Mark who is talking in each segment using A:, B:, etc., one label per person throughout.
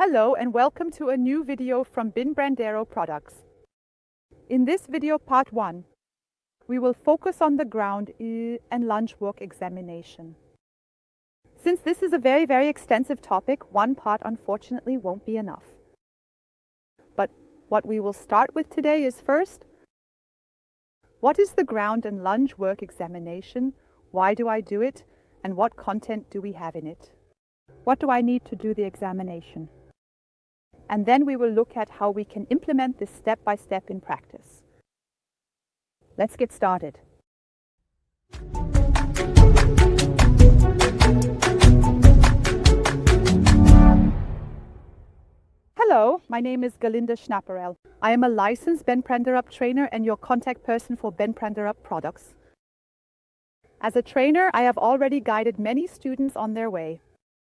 A: Hello and welcome to a new video from Bent Branderup Products. In this video part 1, we will focus on the ground and lunge work examination. Since this is a very extensive topic, one part unfortunately won't be enough. But what we will start with today is first, what is the ground and lunge work examination? Why do I do it? And what content do we have in it? What do I need to do the examination? And then we will look at how we can implement this step by step in practice. Let's get started. Hello, my name is Galinda Schnapperel. I am a licensed Bent Branderup trainer and your contact person for Bent Branderup Products. As a trainer, I have already guided many students on their way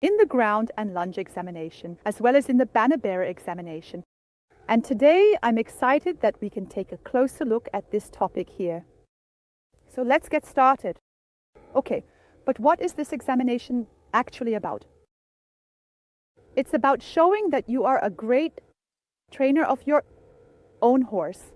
A: in the ground and lunge examination, as well as in the banner bearer examination. And today I'm excited that we can take a closer look at this topic here. So let's get started. Okay, but what is this examination actually about? It's about showing that you are a great trainer of your own horse.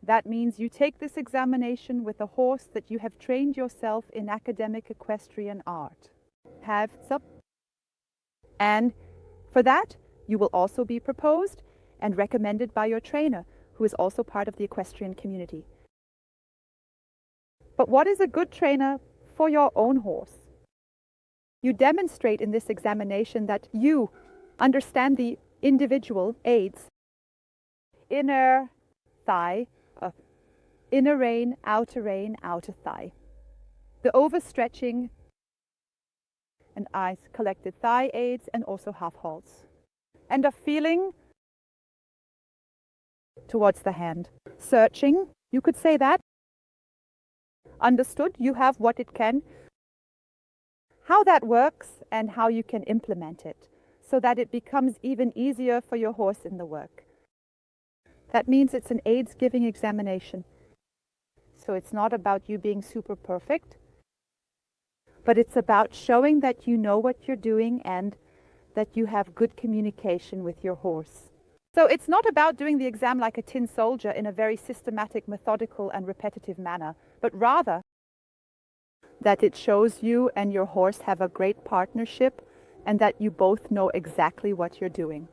A: That means you take this examination with a horse that you have trained yourself in academic equestrian art. And for that, you will also be proposed and recommended by your trainer, who is also part of the equestrian community. But what is a good trainer for your own horse? You demonstrate in this examination that you understand the individual aids: inner thigh, inner rein, outer thigh, the overstretching and eyes collected thigh aids, and also half halts, and a feeling towards the hand. Searching, you could say that. Understood, you have what it can, how that works, and how you can implement it, so that it becomes even easier for your horse in the work. That means it's an aids-giving examination. So it's not about you being super perfect, but it's about showing that you know what you're doing and that you have good communication with your horse. So it's not about doing the exam like a tin soldier in a very systematic, methodical and repetitive manner, but rather that it shows you and your horse have a great partnership and that you both know exactly what you're doing.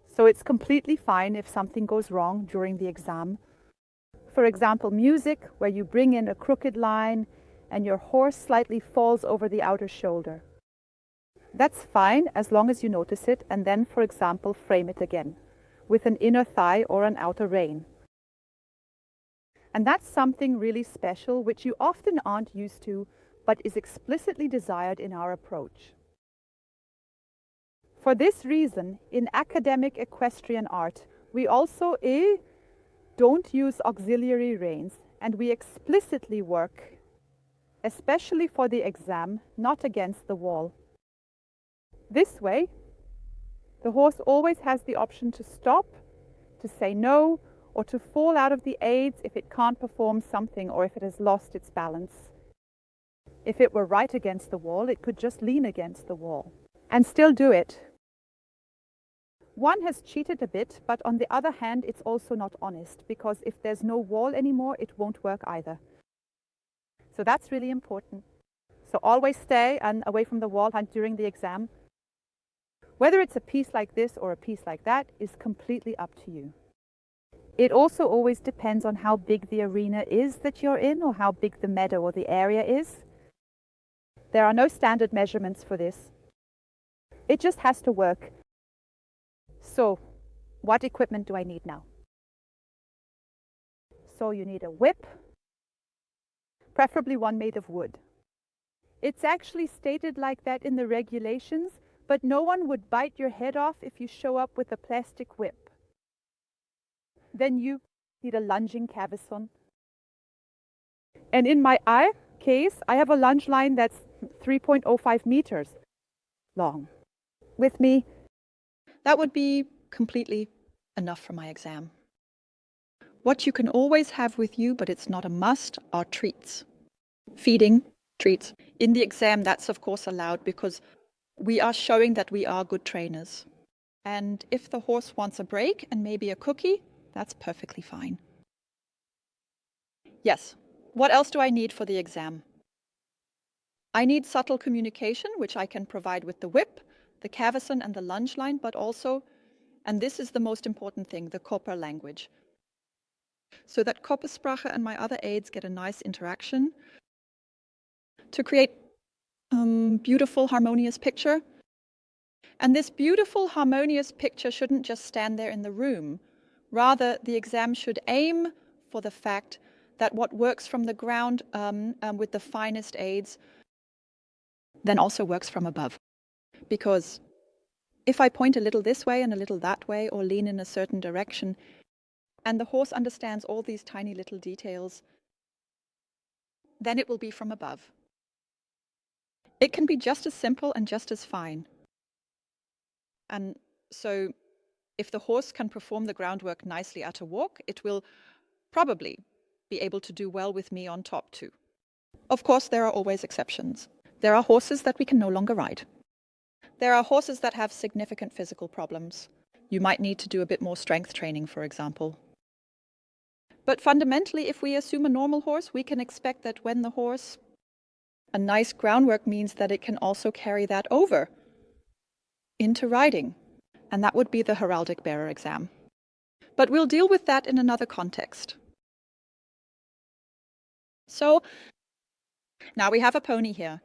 A: So it's completely fine if something goes wrong during the exam. For example, music, where you bring in a crooked line and your horse slightly falls over the outer shoulder. That's fine as long as you notice it and then, for example, frame it again with an inner thigh or an outer rein. And that's something really special which you often aren't used to, but is explicitly desired in our approach. For this reason, in academic equestrian art, we also don't use auxiliary reins, and we explicitly work, especially for the exam, not against the wall. This way, the horse always has the option to stop, to say no, or to fall out of the aids if it can't perform something or if it has lost its balance. If it were right against the wall, it could just lean against the wall and still do it. One has cheated a bit, but on the other hand, it's also not honest, because if there's no wall anymore, it won't work either. So that's really important. So always stay away from the wall during the exam. Whether it's a piece like this or a piece like that is completely up to you. It also always depends on how big the arena is that you're in, or how big the meadow or the area is. There are no standard measurements for this. It just has to work. So, what equipment do I need now? So you need a whip, preferably one made of wood. It's actually stated like that in the regulations, but no one would bite your head off if you show up with a plastic whip. Then you need a lunging cavesson. And in my case, I have a lunge line that's 3.05 meters long. With me, that would be completely enough for my exam. What you can always have with you, but it's not a must, are treats. Feeding, treats. In the exam, that's of course allowed because we are showing that we are good trainers.
B: And if the horse wants a break and maybe a cookie, that's perfectly fine. Yes, what else do I need for the exam? I need subtle communication, which I can provide with the whip, the cavesson and the lunge line, but also, and this is the most important thing, the Körper language. So that Körpersprache and my other aids get a nice interaction to create beautiful, harmonious picture. And this beautiful, harmonious picture shouldn't just stand there in the room. Rather, the exam should aim for the fact that what works from the ground with the finest aids then also works from above. Because if I point a little this way and a little that way or lean in a certain direction, and the horse understands all these tiny little details, then it will be from above. It can be just as simple and just as fine. And so if the horse can perform the groundwork nicely at a walk, it will probably be able to do well with me on top too. Of course, there are always exceptions. There are horses that we can no longer ride. There are horses that have significant physical problems. You might need to do a bit more strength training, for example. But fundamentally, if we assume a normal horse, we can expect that when the horse, a nice groundwork means that it can also carry that over into riding. And that would be the heraldic bearer exam. But we'll deal with that in another context. So now we have a pony here.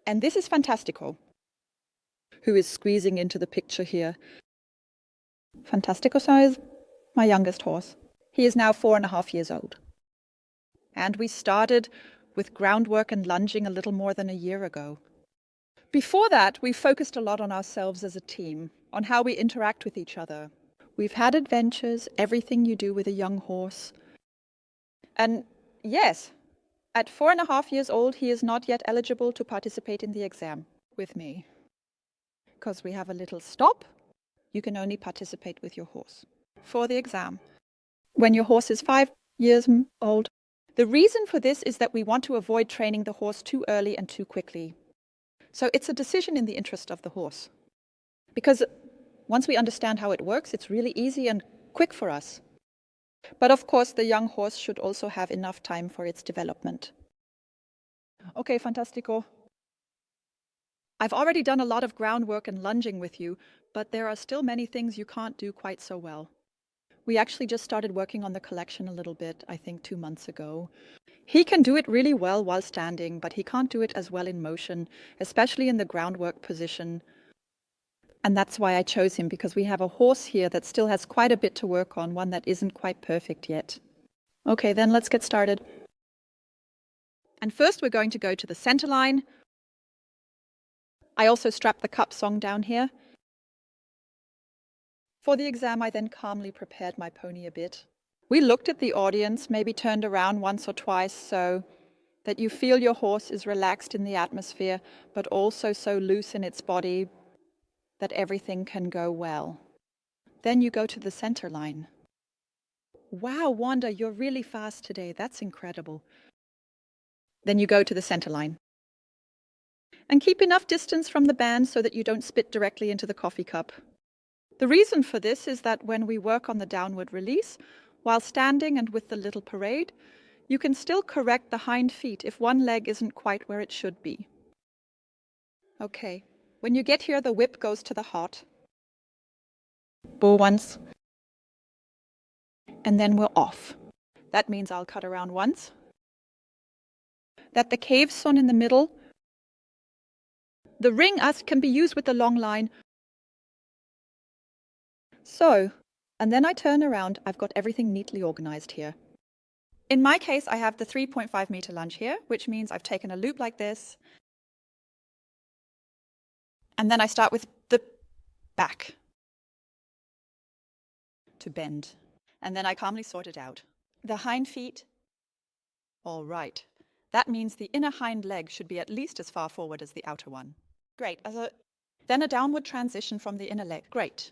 B: And this is Fantastico, who is squeezing into the picture here. Fantastico is my youngest horse. He is now 4.5 years old. And we started with groundwork and lunging a little more than a year ago. Before that, we focused a lot on ourselves as a team, on how we interact with each other. We've had adventures, everything you do with a young horse. And yes, at 4.5 years old, he is not yet eligible to participate in the exam with me. Because we have a little stop, you can only participate with your horse for the exam. When your horse is 5 years old, the reason for this is that we want to avoid training the horse too early and too quickly. So it's a decision in the interest of the horse. Because once we understand how it works, it's really easy and quick for us. But of course, the young horse should also have enough time for its development. Okay, Fantastico. I've already done a lot of groundwork and lunging with you, but there are still many things you can't do quite so well. We actually just started working on the collection a little bit, I think 2 months ago. He can do it really well while standing, but he can't do it as well in motion, especially in the groundwork position. And that's why I chose him, because we have a horse here that still has quite a bit to work on, one that isn't quite perfect yet. Okay, then let's get started. And first we're going to go to the center line. I also strapped the cup song down here. For the exam, I then calmly prepared my pony a bit. We looked at the audience, maybe turned around once or twice so that you feel your horse is relaxed in the atmosphere, but also so loose in its body that everything can go well. Then you go to the center line. Wow, Wanda, you're really fast today. That's incredible. Then you go to the center line. And keep enough distance from the band so that you don't spit directly into the coffee cup. The reason for this is that when we work on the downward release, while standing and with the little parade, you can still correct the hind feet if one leg isn't quite where it should be. Okay, when you get here, the whip goes to the heart. Bow once. And then we're off. That means I'll cut around once. That the cavesson in the middle. The ring as can be used with the long line. So, and then I turn around, I've got everything neatly organized here. In my case, I have the 3.5 meter lunge here, which means I've taken a loop like this. And then I start with the back to bend. And then I calmly sort it out. The hind feet, all right. That means the inner hind leg should be at least as far forward as the outer one. Great. Then a downward transition from the inner leg. Great.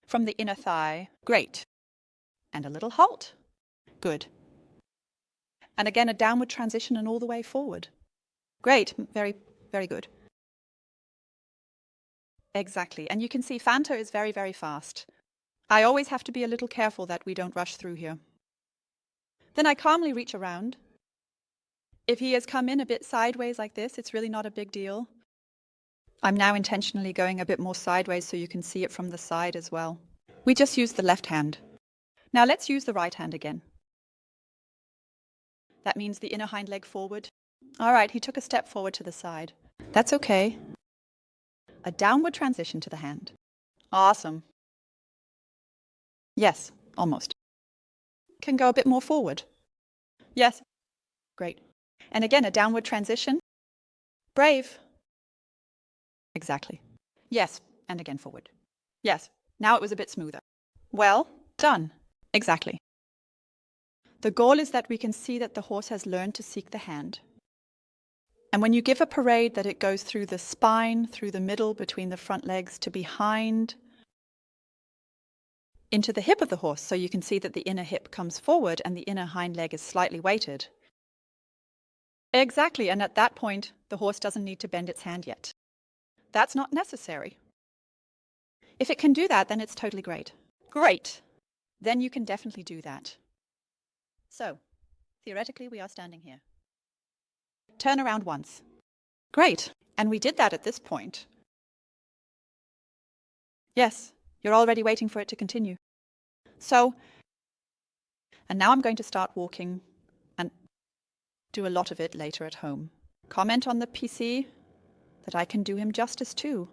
B: From the inner thigh. Great. And a little halt. Good. And again, a downward transition and all the way forward. Great. Very, very good. Exactly. And you can see Fanta is very, very fast. I always have to be a little careful that we don't rush through here. Then I calmly reach around. If he has come in a bit sideways like this, it's really not a big deal. I'm now intentionally going a bit more sideways so you can see it from the side as well. We just used the left hand. Now let's use the right hand again. That means the inner hind leg forward. All right, he took a step forward to the side. That's okay. A downward transition to the hand. Awesome. Yes, almost. Can go a bit more forward. Yes. Great. And again, a downward transition. Brave. Exactly. Yes, and again forward. Yes. Now it was a bit smoother. Well done. Exactly. The goal is that we can see that the horse has learned to seek the hand. And when you give a parade, that it goes through the spine, through the middle, between the front legs, to behind, into the hip of the horse, so you can see that the inner hip comes forward and the inner hind leg is slightly weighted. Exactly, and at that point, the horse doesn't need to bend its hand yet. That's not necessary. If it can do that, then it's totally great. Great! Then you can definitely do that. So, theoretically, we are standing here. Turn around once. Great, and we did that at this point. Yes, you're already waiting for it to continue. So, and now I'm going to start walking and do a lot of it later at home. Comment on the PC that I can do him justice too,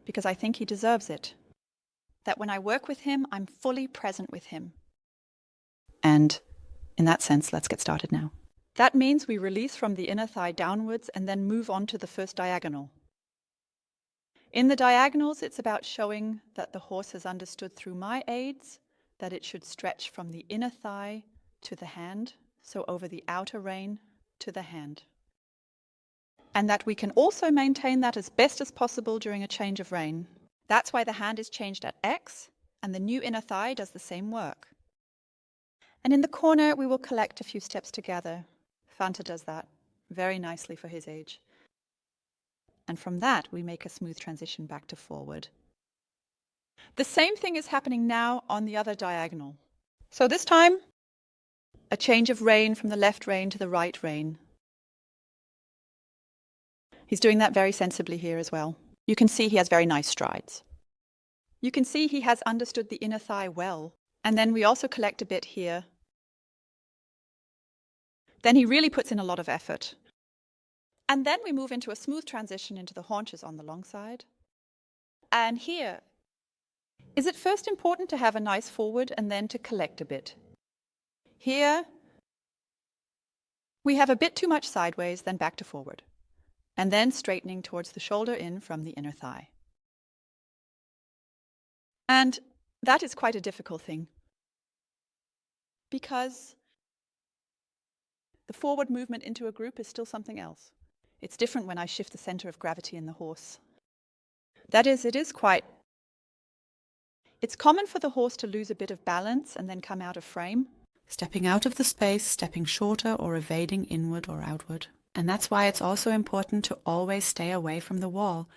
B: because I think he deserves it. That when I work with him, I'm fully present with him. And in that sense, let's get started now. That means we release from the inner thigh downwards and then move on to the first diagonal. In the diagonals, it's about showing that the horse has understood through my aids that it should stretch from the inner thigh to the hand, so over the outer rein to the hand. And that we can also maintain that as best as possible during a change of rein. That's why the hand is changed at X, and the new inner thigh does the same work. And in the corner, we will collect a few steps together. Fanta does that very nicely for his age. And from that, we make a smooth transition back to forward. The same thing is happening now on the other diagonal. So this time, a change of rein from the left rein to the right rein. He's doing that very sensibly here as well. You can see he has very nice strides. You can see he has understood the inner thigh well. And then we also collect a bit here. Then he really puts in a lot of effort. And then we move into a smooth transition into the haunches on the long side. And here, is it first important to have a nice forward and then to collect a bit? Here, we have a bit too much sideways, then back to forward. And then straightening towards the shoulder in from the inner thigh. And that is quite a difficult thing. Because the forward movement into a group is still something else. It's different when I shift the center of gravity in the horse. That is, it's common for the horse to lose a bit of balance and then come out of frame. Stepping out of the space, stepping shorter or evading inward or outward. And that's why it's also important to always stay away from the wall.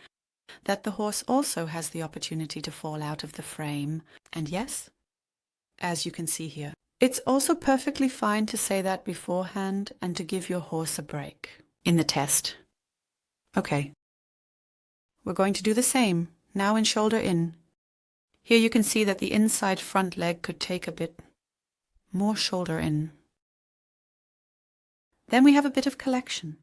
B: That the horse also has the opportunity to fall out of the frame. And yes, as you can see here, it's also perfectly fine to say that beforehand and to give your horse a break in the test. Okay. We're going to do the same, now in shoulder in. Here you can see that the inside front leg could take a bit more shoulder in. Then we have a bit of collection.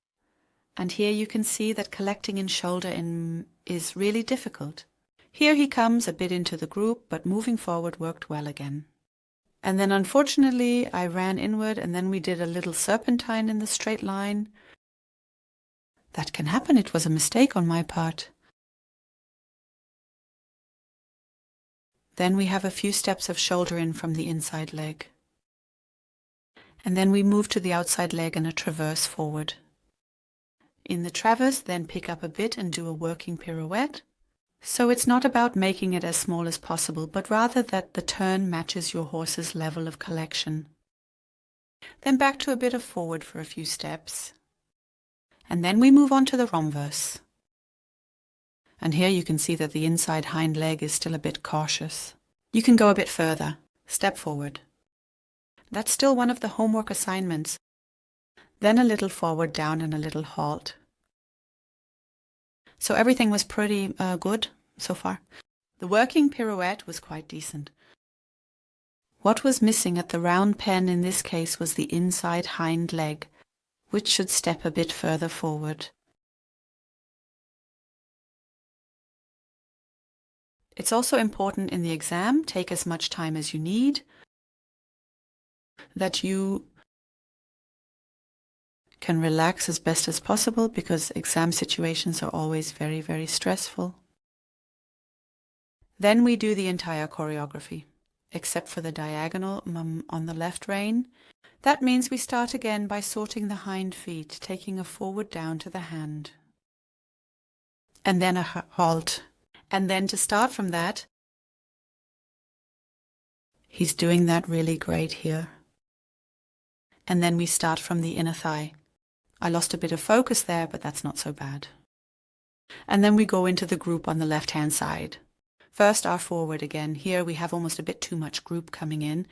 B: And here you can see that collecting in shoulder in is really difficult. Here he comes a bit into the group, but moving forward worked well again. And then unfortunately I ran inward and then we did a little serpentine in the straight line. That can happen, it was a mistake on my part. Then we have a few steps of shoulder in from the inside leg. And then we move to the outside leg and a traverse forward. In the traverse, then pick up a bit and do a working pirouette. So it's not about making it as small as possible, but rather that the turn matches your horse's level of collection. Then back to a bit of forward for a few steps. And then we move on to the renverse. And here you can see that the inside hind leg is still a bit cautious. You can go a bit further. Step forward. That's still one of the homework assignments. Then a little forward down and a little halt. So everything was pretty good so far. The working pirouette was quite decent. What was missing at the round pen in this case was the inside hind leg, which should step a bit further forward. It's also important in the exam, take as much time as you need, that you can relax as best as possible because exam situations are always very, very stressful. Then we do the entire choreography, except for the diagonal on the left rein. That means we start again by sorting the hind feet, taking a forward down to the hand. And then a halt. And then to start from that, he's doing that really great here. And then we start from the inner thigh. I lost a bit of focus there, but that's not so bad. And then we go into the group on the left-hand side. First our forward again. Here we have almost a bit too much group coming in.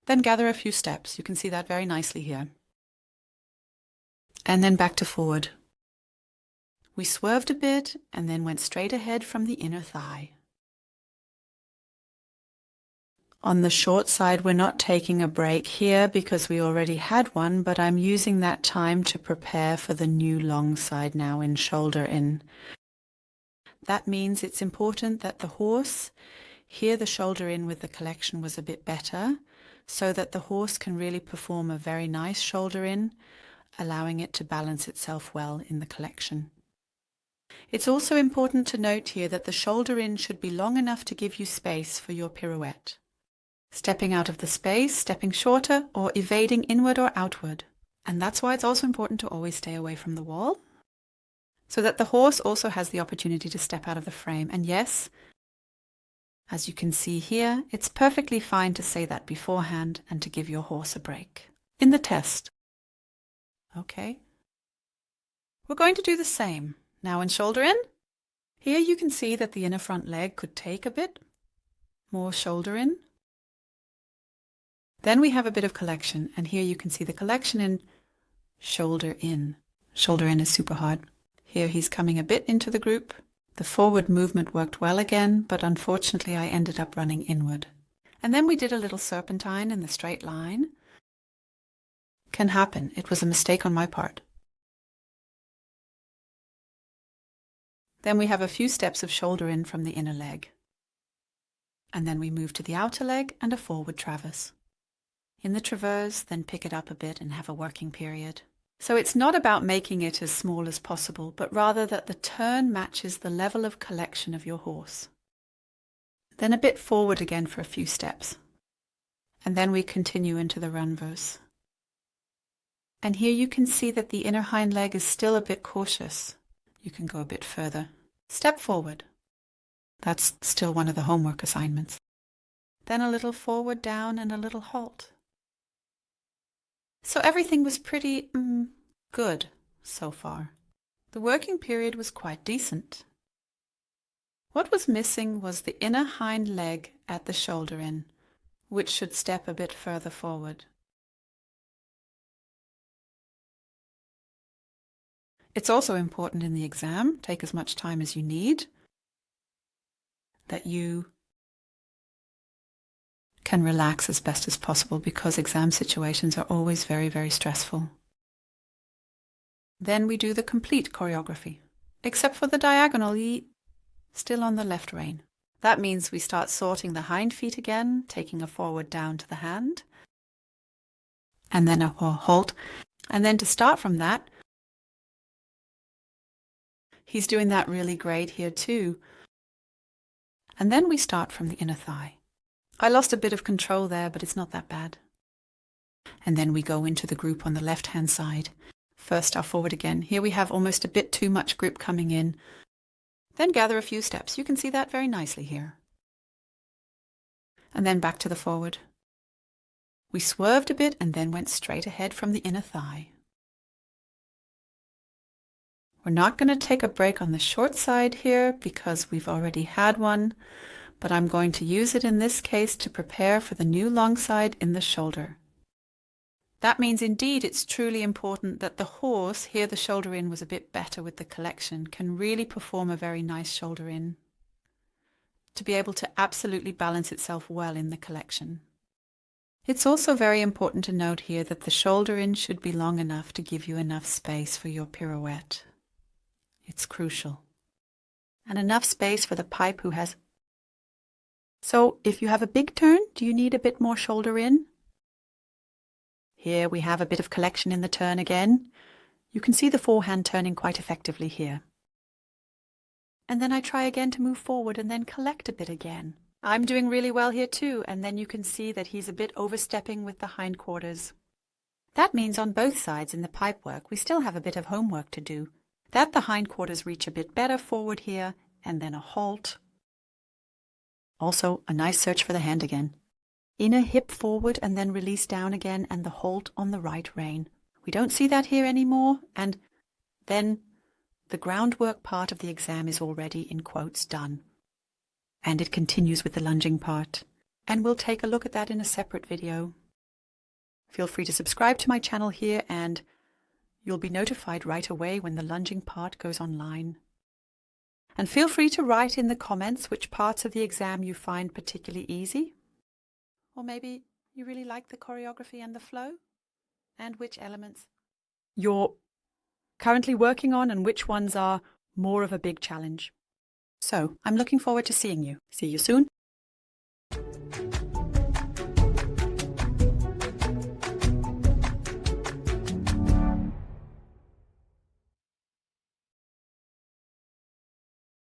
B: Then gather a few steps. You can see that very nicely here. And then back to forward. We swerved a bit and then went straight ahead from the inner thigh. On the short side, we're not taking a break here because we already had one, but I'm using that time to prepare for the new long side now in shoulder in. That means it's important that the horse, here the shoulder in with the collection was a bit better, so that the horse can really perform a very nice shoulder in, allowing it to balance itself well in the collection. It's also important to note here that the shoulder in should be long enough to give you space for your pirouette. Stepping out of the space, stepping shorter, or evading inward or outward. And that's why it's also important to always stay away from the wall, so that the horse also has the opportunity to step out of the frame. And yes, as you can see here, it's perfectly fine to say that beforehand and to give your horse a break. In the test. Okay. We're going to do the same. Now in shoulder in. Here you can see that the inner front leg could take a bit more shoulder in. Then we have a bit of collection, and here you can see the collection in shoulder in. Shoulder in is super hard. Here he's coming a bit into the group. The forward movement worked well again, but unfortunately I ended up running inward. And then we did a little serpentine in the straight line. Can happen. It was a mistake on my part. Then we have a few steps of shoulder in from the inner leg. And then we move to the outer leg and a forward traverse. In the traverse, then pick it up a bit and have a working period. So it's not about making it as small as possible, but rather that the turn matches the level of collection of your horse. Then a bit forward again for a few steps. And then we continue into the runverse. And here you can see that the inner hind leg is still a bit cautious. You can go a bit further. Step forward. That's still one of the homework assignments. Then a little forward down and a little halt. So everything was pretty good so far. The working period was quite decent. What was missing was the inner hind leg at the shoulder in, which should step a bit further forward. It's also important in the exam, take as much time as you need, that you can relax as best as possible because exam situations are always very, very stressful. Then we do the complete choreography, except for the diagonal, still on the left rein. That means we start sorting the hind feet again, taking a forward down to the hand, and then a halt. And then to start from that, he's doing that really great here too. And then we start from the inner thigh. I lost a bit of control there, but it's not that bad. And then we go into the group on the left-hand side. First our forward again. Here we have almost a bit too much group coming in. Then gather a few steps. You can see that very nicely here. And then back to the forward. We swerved a bit and then went straight ahead from the inner thigh. We're not going to take a break on the short side here because we've already had one, but I'm going to use it in this case to prepare for the new long side in the shoulder. That means indeed it's truly important that the horse, here the shoulder in was a bit better with the collection, can really perform a very nice shoulder in, to be able to absolutely balance itself well in the collection. It's also very important to note here that the shoulder in should be long enough to give you enough space for your pirouette. It's crucial. And enough space for the pipe who has... So if you have a big turn, do you need a bit more shoulder in? Here we have a bit of collection in the turn again. You can see the forehand turning quite effectively here. And then I try again to move forward and then collect a bit again. I'm doing really well here too, and then you can see that he's a bit overstepping with the hindquarters. That means on both sides in the pipe work we still have a bit of homework to do. That the hindquarters reach a bit better forward here, and then a halt. Also a nice search for the hand again. Inner hip forward and then release down again, and the halt on the right rein. We don't see that here anymore, and then the groundwork part of the exam is already, in quotes, done. And it continues with the lunging part. And we'll take a look at that in a separate video. Feel free to subscribe to my channel here, and you'll be notified right away when the lunging part goes online. And feel free to write in the comments which parts of the exam you find particularly easy. Or maybe you really like the choreography and the flow, and which elements you're currently working on and which ones are more of a big challenge. So I'm looking forward to seeing you. See you soon.